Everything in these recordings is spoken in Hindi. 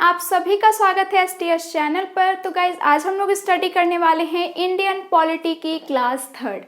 आप सभी का स्वागत है एसटीएस चैनल पर। तो गाइज आज हम लोग स्टडी करने वाले हैं इंडियन पॉलिटी की क्लास 3।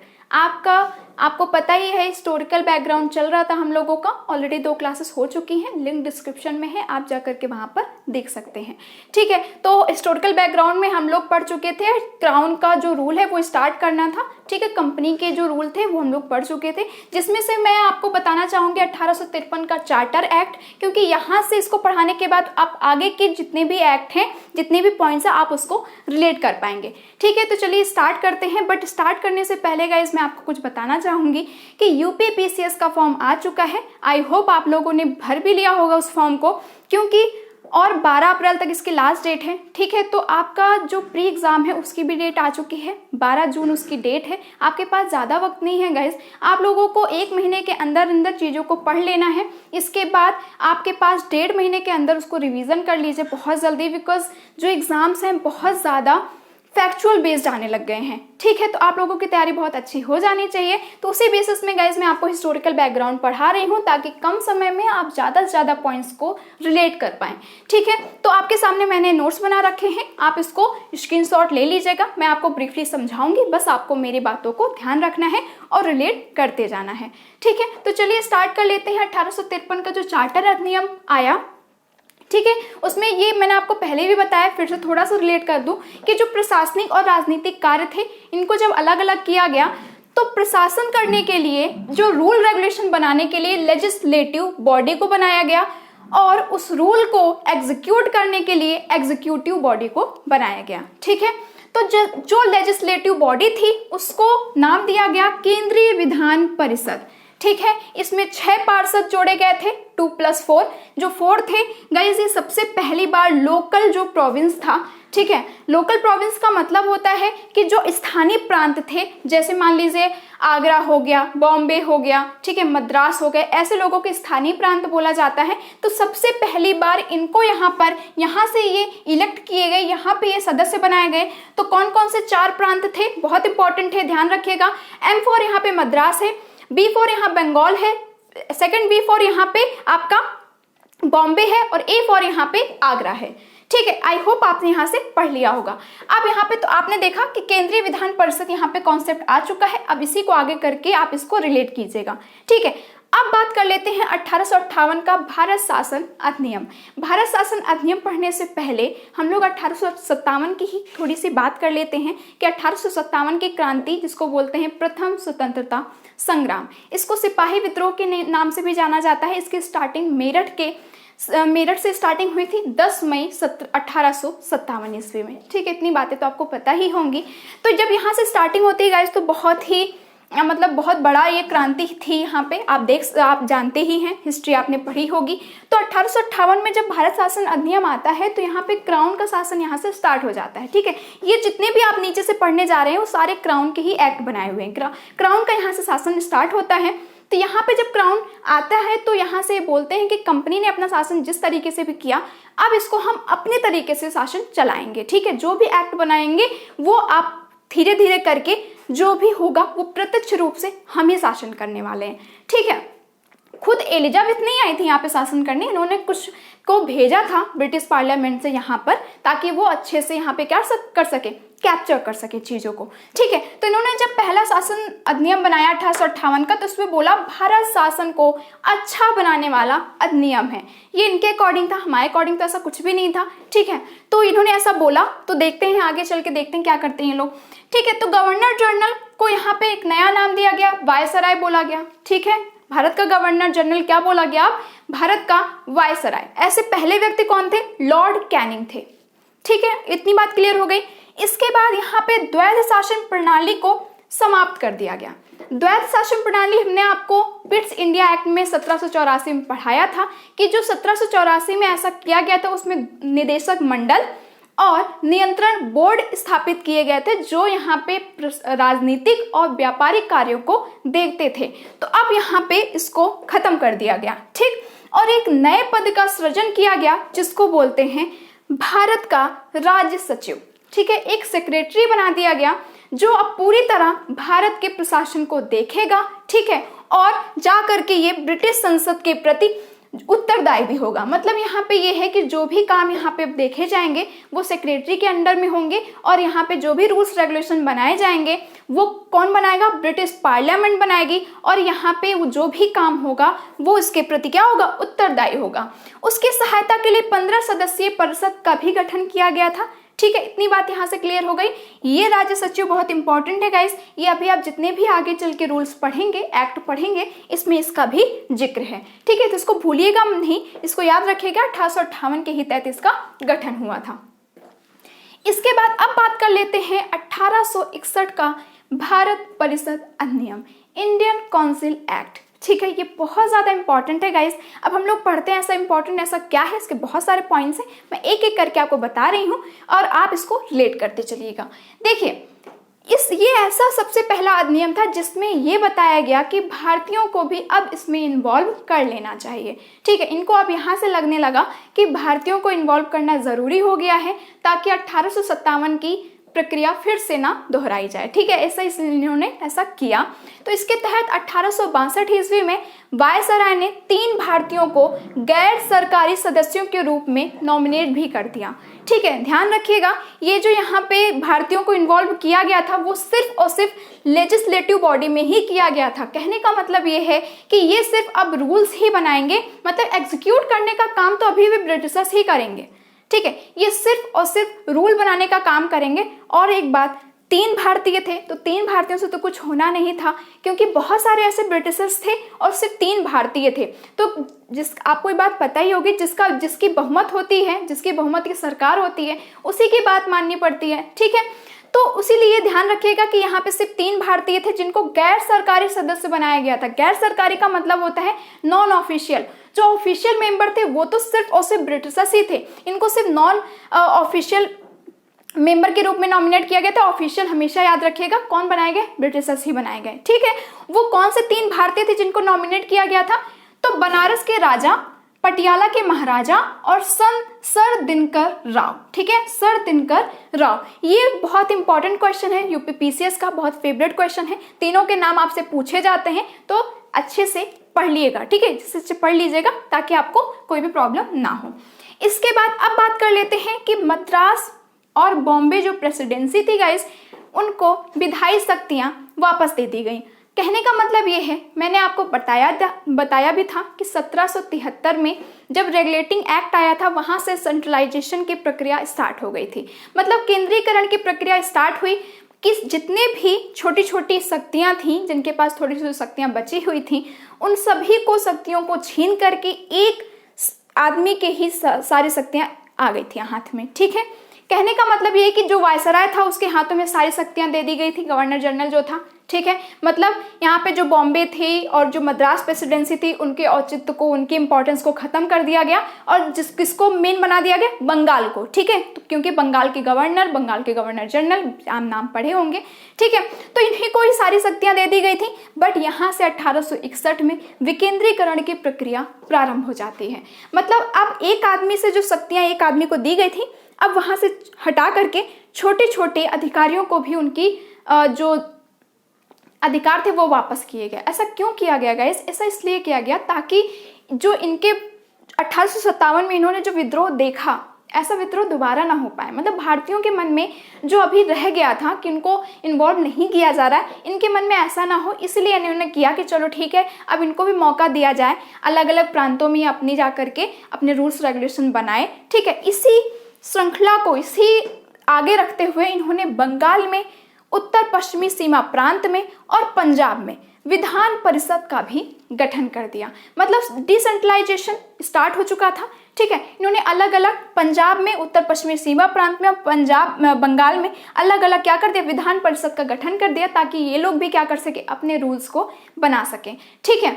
आपको पता ही है हिस्टोरिकल बैकग्राउंड चल रहा था हम लोगों का। ऑलरेडी 2 क्लासेस हो चुकी हैं, लिंक डिस्क्रिप्शन में है, आप जाकर के वहां पर देख सकते हैं। ठीक है, तो हिस्टोरिकल बैकग्राउंड में हम लोग पढ़ चुके थे। क्राउन का जो रूल है वो स्टार्ट करना था। ठीक है, कंपनी के जो रूल थे वो हम लोग पढ़ चुके थे, जिसमें से मैं आपको बताना चाहूंगी 1853 का चार्टर एक्ट, क्योंकि यहाँ से इसको पढ़ाने के बाद आप आगे के जितने भी एक्ट हैं, जितने भी पॉइंट्स हैं, आप उसको रिलेट कर पाएंगे। ठीक है, तो चलिए स्टार्ट करते हैं। बट स्टार्ट करने से पहले गाइज मैं आपको कुछ बताना चाहूंगी कि यूपीपीसीएस का फॉर्म आ चुका है। आई होप आप लोगों ने भर भी लिया होगा उस फॉर्म को, क्योंकि और 12 अप्रैल तक इसकी लास्ट डेट है। ठीक है, तो आपका जो प्री एग्जाम है उसकी भी डेट आ चुकी है, 12 जून उसकी डेट है। आपके पास ज़्यादा वक्त नहीं है गाइस, आप लोगों को 1 महीने के अंदर अंदर चीज़ों को पढ़ लेना है। इसके बाद आपके पास 1.5 महीने के अंदर उसको रिवीजन कर लीजिए बहुत जल्दी, बिकॉज जो एग्ज़ाम्स हैं बहुत ज़्यादा फैक्चुअल बेस्ड आने लग गए हैं। ठीक है, तो आप लोगों की तैयारी बहुत अच्छी हो जानी चाहिए। तो उसी बेसिस में गाइज मैं आपको हिस्टोरिकल बैकग्राउंड पढ़ा रही हूँ, ताकि कम समय में आप ज़्यादा से ज़्यादा पॉइंट्स को रिलेट कर पाएं। ठीक है, तो आपके सामने मैंने नोट्स बना रखे हैं, आप इसको स्क्रीनशॉट ले लीजिएगा। मैं आपको ब्रीफली समझाऊंगी, बस आपको मेरी बातों को ध्यान रखना है और रिलेट करते जाना है। ठीक है, तो चलिए स्टार्ट कर लेते हैं। 1853 का जो चार्टर अधिनियम आया, ठीक है, उसमें ये मैंने आपको पहले भी बताया, फिर से थोड़ा सा रिलेट कर दूं कि जो प्रशासनिक और राजनीतिक कार्य थे इनको जब अलग अलग किया गया, तो प्रशासन करने के लिए जो रूल रेगुलेशन बनाने के लिए लेजिस्लेटिव बॉडी को बनाया गया, और उस रूल को एग्जीक्यूट करने के लिए एग्जीक्यूटिव बॉडी को बनाया गया। ठीक है, तो जो लेजिस्लेटिव बॉडी थी उसको नाम दिया गया केंद्रीय विधान परिषद। ठीक है, इसमें 6 पार्षद जोड़े गए थे, 2+4। जो 4 थे गाइस, ये सबसे पहली बार लोकल जो प्रोविंस था। ठीक है, लोकल प्रोविंस का मतलब होता है कि जो स्थानीय प्रांत थे, जैसे मान लीजिए आगरा हो गया, बॉम्बे हो गया, ठीक है, मद्रास हो गए, ऐसे लोगों के स्थानीय प्रांत बोला जाता है। तो सबसे पहली बार इनको यहाँ से ये इलेक्ट किए गए, यहाँ पे ये सदस्य बनाए गए। तो कौन कौन से 4 प्रांत थे, बहुत इंपॉर्टेंट है, ध्यान रखिएगा। M4 यहाँ पे मद्रास है, B4 यहाँ बंगाल है, सेकंड B4 यहाँ पे आपका बॉम्बे है, और A4 यहाँ पे आगरा है। ठीक है, आई होप आपने यहाँ से पढ़ लिया होगा। अब यहाँ पे तो आपने देखा कि केंद्रीय विधान परिषद यहाँ पे कॉन्सेप्ट आ चुका है। अब इसी को आगे करके आप इसको रिलेट कीजिएगा। ठीक है, अब बात कर लेते हैं 1858 का भारत शासन अधिनियम। भारत शासन अधिनियम पढ़ने से पहले हम लोग 1857 की ही थोड़ी सी बात कर लेते हैं कि 1857 की क्रांति, जिसको बोलते हैं प्रथम स्वतंत्रता संग्राम, इसको सिपाही विद्रोह के नाम से भी जाना जाता है। इसकी स्टार्टिंग मेरठ से स्टार्टिंग हुई थी 10 मई 1857 ईस्वी में। ठीक है, इतनी बातें तो आपको पता ही होंगी। तो जब यहाँ से स्टार्टिंग होती है गाइस, तो बहुत ही बहुत बड़ा ये क्रांति थी यहाँ पे। आप जानते ही हैं, हिस्ट्री आपने पढ़ी होगी। तो 1858 में जब भारत शासन अधिनियम आता है, तो यहाँ पे क्राउन का शासन यहाँ से स्टार्ट हो जाता है। ठीक है, ये जितने भी आप नीचे से पढ़ने जा रहे हैं वो सारे क्राउन के ही एक्ट बनाए हुए हैं। क्राउन का यहाँ से शासन स्टार्ट होता है। तो यहाँ पे जब क्राउन आता है, तो यहाँ से बोलते हैं कि कंपनी ने अपना शासन जिस तरीके से भी किया, अब इसको हम अपने तरीके से शासन चलाएंगे। ठीक है, जो भी एक्ट बनाएंगे वो आप धीरे धीरे करके जो भी होगा वो प्रत्यक्ष रूप से हम ही शासन करने वाले हैं। ठीक है, खुद एलिजाबेथ नहीं आई थी यहाँ पे शासन करने, इन्होंने कुछ को भेजा था ब्रिटिश पार्लियामेंट से यहाँ पर, ताकि वो अच्छे से यहाँ पे क्या कर सके, कैप्चर कर सके चीज़ों को। ठीक है, तो इन्होंने जब पहला शासन अधिनियम बनाया 1858 का, तो उसमें बोला भारत शासन को अच्छा बनाने वाला अधिनियम है। ये इनके अकॉर्डिंग था, हमारे अकॉर्डिंग तो ऐसा कुछ भी नहीं था। ठीक है, तो इन्होंने ऐसा बोला। तो देखते हैं आगे चल के, देखते हैं क्या करते हैं लोग। ठीक है, तो गवर्नर जनरल को यहाँ पे एक नया नाम दिया गया, वायसराय बोला गया। ठीक है, भारत का गवर्नर जनरल क्या बोला गया, भारत का वायसराय। ऐसे पहले व्यक्ति कौन थे, लॉर्ड कैनिंग थे। ठीक है, इतनी बात क्लियर हो गई। इसके बाद यहाँ पे द्वैध शासन प्रणाली को समाप्त कर दिया गया। द्वैध शासन प्रणाली हमने आपको पिट्स इंडिया एक्ट में 1784 में पढ़ाया था कि जो 1784 में ऐसा किया गया था, उसमें निदेशक मंडल और नियंत्रण बोर्ड स्थापित किए गए थे, जो यहाँ पे राजनीतिक और व्यापारिक कार्यों को देखते थे। तो अब यहाँ पे इसको खत्म कर दिया गया। ठीक, और एक नए पद का सृजन किया गया, जिसको बोलते हैं भारत का राज्य सचिव। ठीक है, एक सेक्रेटरी बना दिया गया, जो अब पूरी तरह भारत के प्रशासन को देखेगा। ठीक है, और जा करके ये ब्रिटिश संसद के प्रति उत्तरदायी भी होगा। मतलब यहाँ पे ये है कि जो भी काम यहाँ पे देखे जाएंगे वो सेक्रेटरी के अंडर में होंगे, और यहाँ पे जो भी रूल्स रेगुलेशन बनाए जाएंगे वो कौन बनाएगा, ब्रिटिश पार्लियामेंट बनाएगी, और यहाँ पे जो भी काम होगा वो इसके प्रति क्या होगा, उत्तरदायी होगा। उसकी सहायता के लिए 15 सदस्यीय परिषद का भी गठन किया गया था। ठीक है, इतनी बात यहाँ से क्लियर हो गई। ये राज्य सचिव बहुत इंपॉर्टेंट है गाइस, ये अभी आप जितने भी आगे चल के रूल्स पढ़ेंगे, एक्ट पढ़ेंगे, इसमें इसका भी जिक्र है। ठीक है, तो इसको भूलिएगा नहीं, इसको याद रखिएगा। 1858 के ही तहत इसका गठन हुआ था। इसके बाद अब बात कर लेते हैं 1861 का भारत परिषद अधिनियम, इंडियन काउंसिल एक्ट। ठीक है, ये बहुत ज़्यादा इंपॉर्टेंट है गाइस। अब हम लोग पढ़ते हैं ऐसा इंपॉर्टेंट ऐसा क्या है, इसके बहुत सारे पॉइंट्स हैं, मैं एक एक करके आपको बता रही हूँ और आप इसको रिलेट करते चलिएगा। देखिए, ये ऐसा सबसे पहला अधिनियम था जिसमें ये बताया गया कि भारतीयों को भी अब इसमें इन्वॉल्व कर लेना चाहिए। ठीक है, इनको अब यहाँ से लगने लगा कि भारतीयों को इन्वॉल्व करना ज़रूरी हो गया है ताकि 1857 की प्रक्रिया फिर से ना दोहराई जाए। ठीक है, ऐसा इसलिए इन्होंने ऐसा किया। तो इसके तहत 1862 ईस्वी में वायसराय ने 3 भारतीयों को गैर सरकारी सदस्यों के रूप में नॉमिनेट भी कर दिया। ठीक है, ध्यान रखिएगा, ये जो यहाँ पे भारतीयों को इन्वॉल्व किया गया था वो सिर्फ और सिर्फ लेजिस्लेटिव बॉडी में ही किया गया था। कहने का मतलब ये है कि ये सिर्फ अब रूल्स ही बनाएंगे, मतलब एग्जीक्यूट करने का काम तो अभी भी ब्रिटिशर्स ही करेंगे। ठीक है, ये सिर्फ और सिर्फ रूल बनाने का काम करेंगे। और एक बात, 3 भारतीय थे तो 3 भारतीयों से तो कुछ होना नहीं था, क्योंकि बहुत सारे ऐसे ब्रिटिशर्स थे और सिर्फ 3 भारतीय थे। तो आपको ये बात पता ही होगी, जिसकी बहुमत होती है, जिसकी बहुमत की सरकार होती है, उसी की बात माननी पड़ती है। ठीक है, तो उसीलिए ध्यान रखिएगा कि यहाँ पे सिर्फ 3 भारतीय थे जिनको गैर सरकारी सदस्य बनाया गया था। गैर सरकारी का मतलब होता है नॉन ऑफिशियल। जो ऑफिशियल मेंबर थे वो तो सिर्फ और सिर्फ ब्रिटिशर्स ही थे, इनको सिर्फ नॉन ऑफिशियल मेंबर के रूप में नॉमिनेट किया गया था। ऑफिशियल हमेशा याद रखिएगा कौन बनाए गए, ब्रिटिशर्स ही बनाए गए। ठीक है, वो कौन से 3 भारतीय थे जिनको नॉमिनेट किया गया था, तो बनारस के राजा, पटियाला के महाराजा और सर दिनकर राव। ठीक है, सर दिनकर राव, ये बहुत इंपॉर्टेंट क्वेश्चन है, यूपीपीसीएस का बहुत फेवरेट क्वेश्चन है। तीनों के नाम आपसे पूछे जाते हैं तो अच्छे से पढ़ लिएगा। ठीक है, जिससे पढ़ लीजिएगा ताकि आपको कोई भी प्रॉब्लम ना हो। इसके बाद अब बात कर लेते हैं कि मद्रास और बॉम्बे जो प्रेसिडेंसी थी गाइस, उनको विधायी शक्तियां वापस दे दी गई। कहने का मतलब ये है, मैंने आपको बताया भी था कि 1773 में जब रेगुलेटिंग एक्ट आया था वहां से सेंट्रलाइजेशन की प्रक्रिया स्टार्ट हो गई थी। मतलब केंद्रीकरण की प्रक्रिया स्टार्ट हुई कि जितने भी छोटी छोटी शक्तियां थीं, जिनके पास थोड़ी सी शक्तियां बची हुई थीं, उन सभी को शक्तियों को छीन करके एक आदमी के ही सारी शक्तियां आ गई थी हाथ में। ठीक है, कहने का मतलब ये है कि जो वायसराय था उसके हाथों में सारी शक्तियां दे दी गई थी, गवर्नर जनरल जो था। ठीक है, मतलब यहाँ पे जो बॉम्बे थी और जो मद्रास प्रेसिडेंसी थी, उनके औचित्य को, उनकी इंपॉर्टेंस को खत्म कर दिया गया और किसको मेन बना दिया गया, बंगाल को। ठीक है, तो क्योंकि बंगाल के गवर्नर जनरल आप नाम पढ़े होंगे। ठीक है, तो इन्हीं को ही सारी शक्तियां दे दी गई थी। बट यहाँ से 1861 में विकेंद्रीकरण की प्रक्रिया प्रारंभ हो जाती है। मतलब अब एक आदमी से जो शक्तियां एक आदमी को दी गई थी, अब वहां से हटा करके छोटे छोटे अधिकारियों को भी उनकी जो अधिकार थे वो वापस किए गए। ऐसा क्यों किया गया गाइस? ऐसा इसलिए किया गया ताकि जो इनके 1857 में इन्होंने जो विद्रोह देखा, ऐसा विद्रोह दोबारा ना हो पाए। मतलब भारतीयों के मन में जो अभी रह गया था कि उनको इन्वॉल्व नहीं किया जा रहा है, इनके मन में ऐसा ना हो, इसलिए इन्होंने किया कि चलो ठीक है, अब इनको भी मौका दिया जाए, अलग अलग प्रांतों में अपनी जा करके अपने रूल्स रेगुलेशन बनाए। ठीक है, इसी श्रृंखला को इसी आगे रखते हुए इन्होंने बंगाल में, उत्तर पश्चिमी सीमा प्रांत में और पंजाब में विधान परिषद का भी गठन कर दिया। मतलब डिसेंट्रलाइजेशन स्टार्ट हो चुका था। ठीक है, इन्होंने अलग अलग पंजाब में, उत्तर पश्चिमी सीमा प्रांत में और बंगाल में अलग अलग क्या कर दिया, विधान परिषद का गठन कर दिया ताकि ये लोग भी क्या कर सके, अपने रूल्स को बना सकें। ठीक है,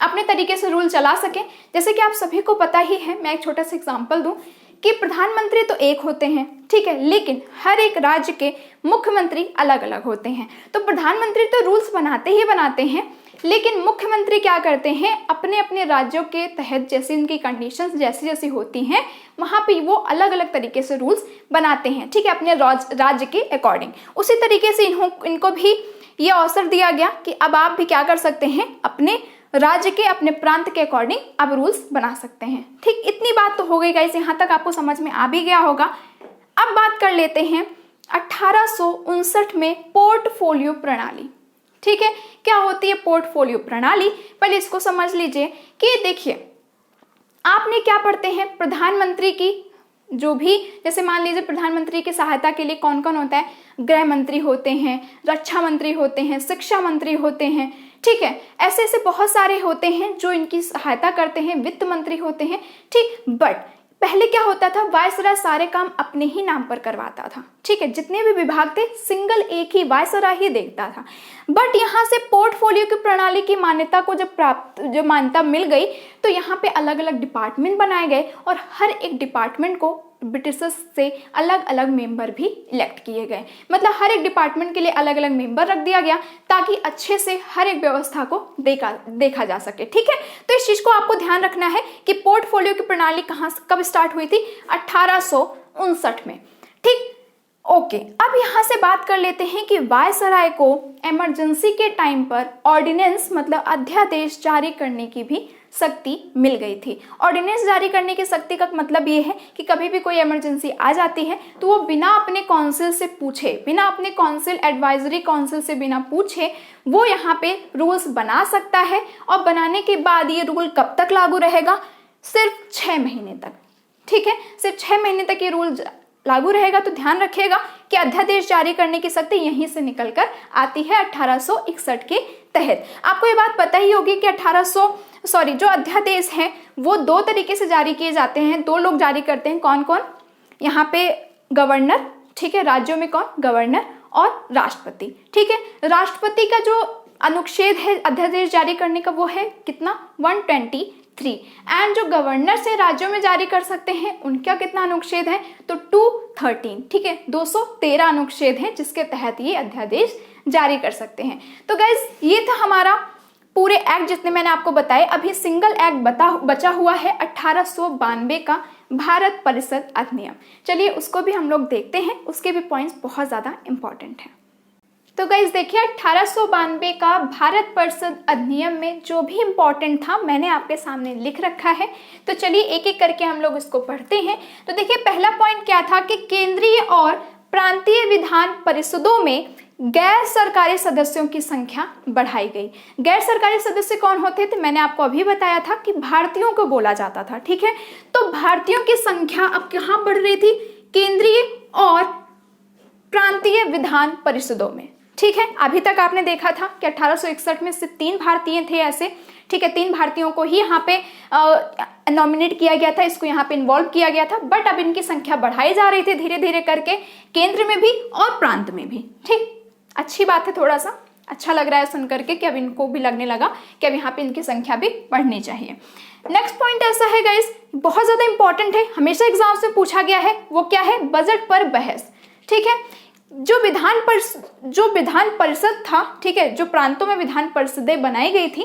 अपने तरीके से रूल चला सकें। जैसे कि आप सभी को पता ही है, मैं एक छोटा सा एग्जाम्पल दूं कि प्रधानमंत्री तो एक होते हैं, ठीक है, लेकिन हर एक राज्य के मुख्यमंत्री अलग अलग होते हैं। तो प्रधानमंत्री तो रूल्स बनाते ही बनाते हैं, लेकिन मुख्यमंत्री क्या करते हैं, अपने अपने राज्यों के तहत जैसे उनकी कंडीशंस जैसी जैसी होती हैं वहाँ पे वो अलग अलग तरीके से रूल्स बनाते हैं। ठीक है, अपने राज्य के अकॉर्डिंग। उसी तरीके से इनको भी ये अवसर दिया गया कि अब आप भी क्या कर सकते हैं, अपने राज्य के अपने प्रांत के अकॉर्डिंग आप रूल्स बना सकते हैं। ठीक, इतनी बात तो हो गई गाइस, यहाँ तक आपको समझ में आ भी गया होगा। अब बात कर लेते हैं 1859 में पोर्टफोलियो प्रणाली। ठीक है, क्या होती है पोर्टफोलियो प्रणाली? पहले इसको समझ लीजिए कि देखिए आपने क्या पढ़ते हैं, प्रधानमंत्री की जो भी, जैसे मान लीजिए प्रधानमंत्री की सहायता के लिए कौन कौन होता है, गृह मंत्री होते हैं, रक्षा मंत्री होते हैं, शिक्षा मंत्री होते हैं। ठीक है, ऐसे ऐसे बहुत सारे होते हैं जो इनकी सहायता करते हैं, वित्त मंत्री होते हैं। ठीक, बट पहले क्या होता था, वायसराय सारे काम अपने ही नाम पर करवाता था। ठीक है, जितने भी विभाग थे सिंगल एक ही वायसराय ही देखता था। बट यहाँ से पोर्टफोलियो की प्रणाली की मान्यता को जब मान्यता मिल गई तो यहाँ पे अलग अलग डिपार्टमेंट बनाए गए और हर एक डिपार्टमेंट को ब्रिटिशर्स से अलग अलग मेंबर भी इलेक्ट किए गए। मतलब हर एक डिपार्टमेंट के लिए अलग अलग मेंबर रख दिया गया ताकि अच्छे से हर एक व्यवस्था को देखा जा सके। ठीक है, तो इस चीज को आपको ध्यान रखना है कि पोर्टफोलियो की प्रणाली कब स्टार्ट हुई थी, 1859 में। ठीक, ओके, अब यहाँ से बात कर लेते हैं कि वायसराय को इमरजेंसी के टाइम पर ऑर्डिनेंस मतलब अध्यादेश जारी करने की भी शक्ति मिल गई थी। ऑर्डिनेंस जारी करने की शक्ति का मतलब ये है कि कभी भी कोई इमरजेंसी आ जाती है तो वो बिना अपने काउंसिल से पूछे, बिना अपने काउंसिल एडवाइजरी काउंसिल से बिना पूछे वो यहाँ पे रूल्स बना सकता है। और बनाने के बाद ये रूल कब तक लागू रहेगा, सिर्फ 6 महीने तक। ठीक है, सिर्फ 6 महीने तक ये रूल लागू रहेगा। तो ध्यान रखिएगा कि अध्यादेश जारी करने की शक्ति यहीं से निकलकर आती है 1861 के तहत। आपको ये बात पता ही होगी कि जो अध्यादेश हैं वो 2 तरीके से जारी किए जाते हैं, 2 लोग जारी करते हैं। कौन कौन? यहाँ पे गवर्नर, ठीक है, राज्यों में कौन, गवर्नर और राष्ट्रपति। ठीक है, राष्ट्रपति का जो अनुच्छेद है अध्यादेश जारी करने का वो है कितना, 123। एंड जो गवर्नर से राज्यों में जारी कर सकते हैं उनका कितना अनुच्छेद है, तो 213। ठीक है, 213 अनुच्छेद है जिसके तहत ये अध्यादेश जारी कर सकते हैं। तो गाइज ये था हमारा पूरे एक्ट जितने मैंने आपको बताए। अभी सिंगल एक्ट बचा हुआ है 1892 का भारत परिषद अधिनियम। चलिए उसको भी हम लोग देखते हैं, उसके भी पॉइंट्स बहुत ज्यादा इंपॉर्टेंट हैं। तो गाइज देखिए 1892 का भारत परिषद अधिनियम में जो भी इम्पोर्टेंट था मैंने आपके सामने लिख रखा है। तो चलिए एक एक करके हम लोग इसको पढ़ते हैं। तो देखिए पहला पॉइंट क्या था कि केंद्रीय और प्रांतीय विधान परिषदों में गैर सरकारी सदस्यों की संख्या बढ़ाई गई। गैर सरकारी सदस्य कौन होते थे, मैंने आपको अभी बताया था कि भारतीयों को बोला जाता था। ठीक है, तो भारतीयों की संख्या अब कहाँ बढ़ रही थी, केंद्रीय और प्रांतीय विधान परिषदों में। ठीक है, अभी तक आपने देखा था कि 1861 में सिर्फ 3 भारतीय थे ऐसे। ठीक है, 3 भारतीयों को ही यहाँ पे नॉमिनेट किया गया था, इसको यहाँ पे इन्वॉल्व किया गया था। बट अब इनकी संख्या बढ़ाई जा रही थी धीरे धीरे करके, केंद्र में भी और प्रांत में भी। ठीक, अच्छी बात है, थोड़ा सा अच्छा लग रहा है सुन करके कि अब इनको भी लगने लगा कि अब यहाँ पे इनकी संख्या भी बढ़नी चाहिए। नेक्स्ट पॉइंट ऐसा है गाइस, बहुत ज्यादा इंपॉर्टेंट है, हमेशा एग्जाम से पूछा गया है, वो क्या है, बजट पर बहस। ठीक है, जो विधान परिषद था, ठीक है, जो प्रांतों में विधान परिषदें बनाई गई थी,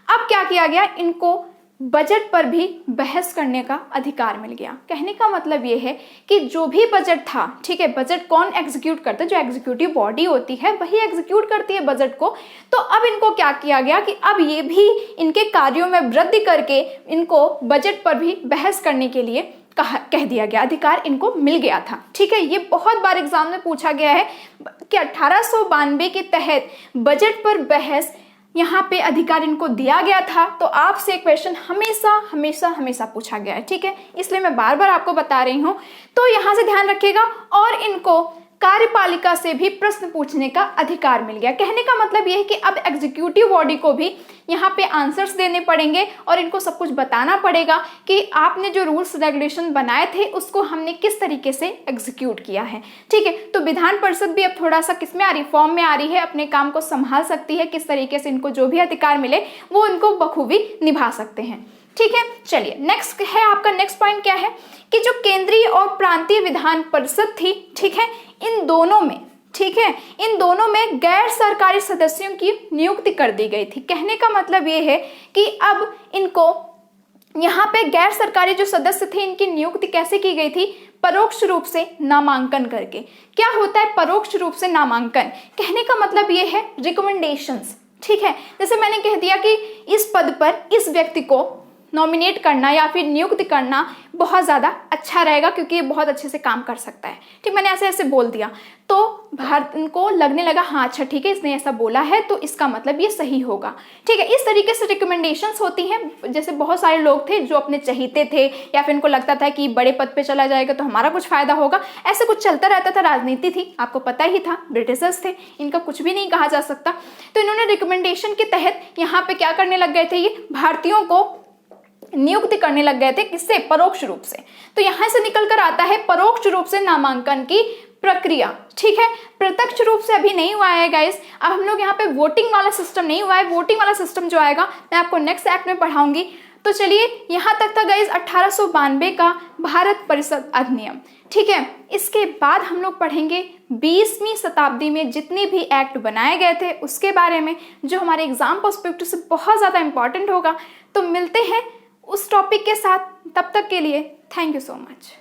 अब क्या किया गया, इनको बजट पर भी बहस करने का अधिकार मिल गया। कहने का मतलब ये है कि जो भी बजट था, ठीक है, बजट कौन एग्जीक्यूट करता है, जो एग्जीक्यूटिव बॉडी होती है वही एग्जीक्यूट करती है बजट को। तो अब इनको क्या किया गया कि अब ये भी इनके कार्यों में वृद्धि करके इनको बजट पर भी बहस करने के लिए कह दिया गया, अधिकार इनको मिल गया था। ठीक है, ये बहुत बार एग्जाम में पूछा गया है कि 1892 के तहत बजट पर बहस यहाँ पे अधिकार इनको दिया गया था। तो आपसे क्वेश्चन हमेशा हमेशा हमेशा पूछा गया है। ठीक है, इसलिए मैं बार बार आपको बता रही हूँ, तो यहाँ से ध्यान रखिएगा। और इनको कार्यपालिका से भी प्रश्न पूछने का अधिकार मिल गया। कहने का मतलब यह है कि अब एग्जीक्यूटिव बॉडी को भी यहाँ पे आंसर्स देने पड़ेंगे और इनको सब कुछ बताना पड़ेगा कि आपने जो रूल्स रेगुलेशन बनाए थे उसको हमने किस तरीके से एग्जीक्यूट किया है। ठीक है, तो विधान परिषद भी अब थोड़ा सा किसमें आ रही, फॉर्म में आ रही है, अपने काम को संभाल सकती है, किस तरीके से इनको जो भी अधिकार मिले वो इनको बखूबी निभा सकते हैं। ठीक है, चलिए नेक्स्ट है आपका, नेक्स्ट पॉइंट क्या है कि जो केंद्रीय और प्रांतीय विधान परिषद थी, ठीक है, इन दोनों में, ठीक है, इन दोनों में गैर सरकारी सदस्यों की नियुक्ति कर दी गई थी। कहने का मतलब ये है कि अब इनको यहाँ पे गैर सरकारी जो सदस्य थे इनकी नियुक्ति कैसे की गई थी, परोक्ष रूप से नामांकन करके। क्या होता है परोक्ष रूप से नामांकन, कहने का मतलब ये है रिकमेंडेशंस। ठीक है, जैसे मैंने कह दिया कि इस पद पर इस व्यक्ति को नॉमिनेट करना या फिर नियुक्त करना बहुत ज़्यादा अच्छा रहेगा क्योंकि ये बहुत अच्छे से काम कर सकता है। ठीक, मैंने ऐसे ऐसे बोल दिया तो भारत को लगने लगा हाँ अच्छा ठीक है इसने ऐसा बोला है तो इसका मतलब ये सही होगा। ठीक है, इस तरीके से रिकमेंडेशंस होती हैं। जैसे बहुत सारे लोग थे जो अपने चहीते थे या फिर इनको लगता था कि बड़े पद पे चला जाएगा तो हमारा कुछ फायदा होगा, ऐसे कुछ चलता रहता था। राजनीति थी, आपको पता ही था, ब्रिटिशर्स थे, इनका कुछ भी नहीं कहा जा सकता। तो इन्होंने रिकमेंडेशन के तहत यहाँ पे क्या करने लग गए थे, ये भारतीयों को नियुक्त करने लग गए थे। किससे? परोक्ष रूप से। तो यहां से निकल कर आता है परोक्ष रूप से नामांकन की प्रक्रिया। ठीक है, प्रत्यक्ष रूप से अभी नहीं हुआ है गाइस। अब हम लोग यहाँ पे वोटिंग वाला सिस्टम नहीं हुआ है। वोटिंग वाला सिस्टम जो आएगा मैं आपको नेक्स्ट एक्ट में पढ़ाऊंगी। तो चलिए यहाँ तक था गाइस 1892 का भारत परिषद अधिनियम। ठीक है, इसके बाद हम लोग पढ़ेंगे 20वीं शताब्दी में जितने भी एक्ट बनाए गए थे उसके बारे में, जो हमारे एग्जाम पर्सपेक्टिव से बहुत ज़्यादा इंपॉर्टेंट होगा। तो मिलते हैं उस टॉपिक के साथ, तब तक के लिए थैंक यू सो मच।